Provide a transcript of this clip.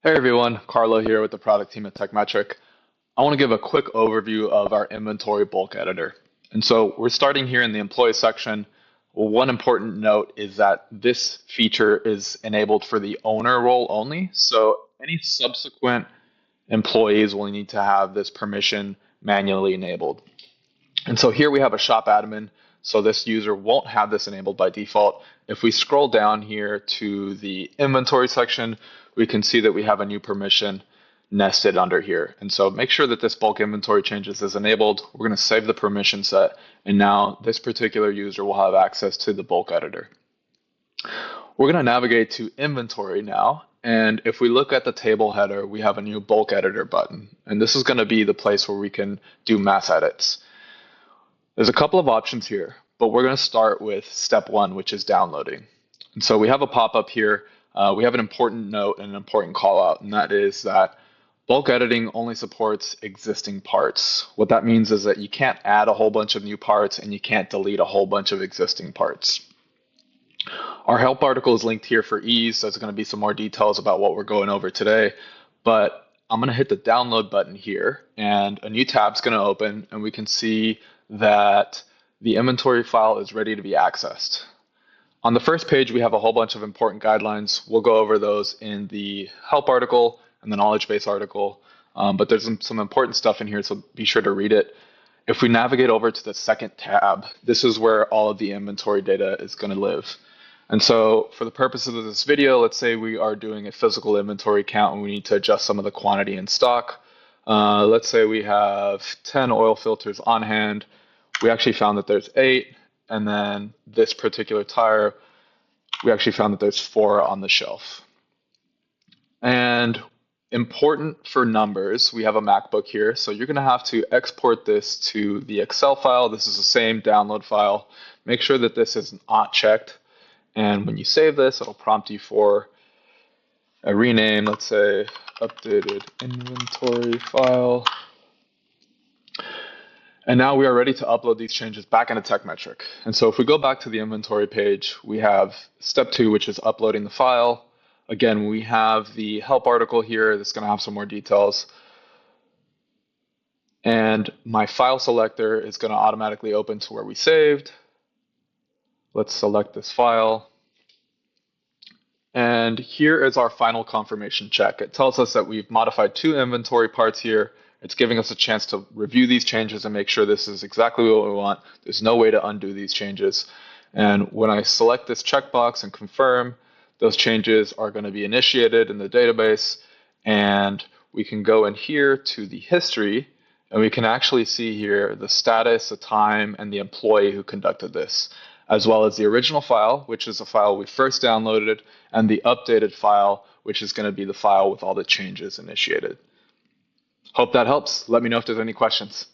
Hey everyone, Carlo here with the product team at TechMetric. I want to give a quick overview of our inventory bulk editor. And so we're starting here in the employee section. Well, one important note is that this feature is enabled for the owner role only. So any subsequent employees will need to have this permission manually enabled. And so here we have a shop admin. So this user won't have this enabled by default. If we scroll down here to the inventory section, we can see that we have a new permission nested under here. And so make sure that this bulk inventory changes is enabled. We're going to save the permission set. And now this particular user will have access to the bulk editor. We're going to navigate to inventory now. And if we look at the table header, we have a new bulk editor button. And this is going to be the place where we can do mass edits. There's a couple of options here, but we're going to start with step one, which is downloading. And so we have a pop-up here. We have an important note and an important call out, and that is that bulk editing only supports existing parts. What that means is that you can't add a whole bunch of new parts and you can't delete a whole bunch of existing parts. Our help article is linked here for ease. There's going to be some more details about what we're going over today, but I'm going to hit the download button here and a new tab is going to open and we can see that the inventory file is ready to be accessed. On the first page, we have a whole bunch of important guidelines. We'll go over those in the help article and the knowledge base article, but there's some important stuff in here, so be sure to read it. If we navigate over to the second tab, this is where all of the inventory data is going to live. And so for the purposes of this video, let's say we are doing a physical inventory count and we need to adjust some of the quantity in stock. Let's say we have 10 oil filters on hand. We actually found that there's 8, and then this particular tire, we actually found that there's 4 on the shelf. And important for numbers, we have a MacBook here, so you're going to have to export this to the Excel file. This is the same download file. Make sure that this is not checked, and when you save this, it'll prompt you for a rename, let's say updated inventory file. And now we are ready to upload these changes back into TechMetric. And so if we go back to the inventory page, we have step 2, which is uploading the file. Again, we have the help article here that's going to have some more details. And my file selector is going to automatically open to where we saved. Let's select this file. And here is our final confirmation check. It tells us that we've modified 2 inventory parts here. It's giving us a chance to review these changes and make sure this is exactly what we want. There's no way to undo these changes. And when I select this checkbox and confirm, those changes are going to be initiated in the database. And we can go in here to the history, and we can actually see here the status, the time, and the employee who conducted this, as well as the original file, which is the file we first downloaded, and the updated file, which is going to be the file with all the changes initiated. Hope that helps. Let me know if there's any questions.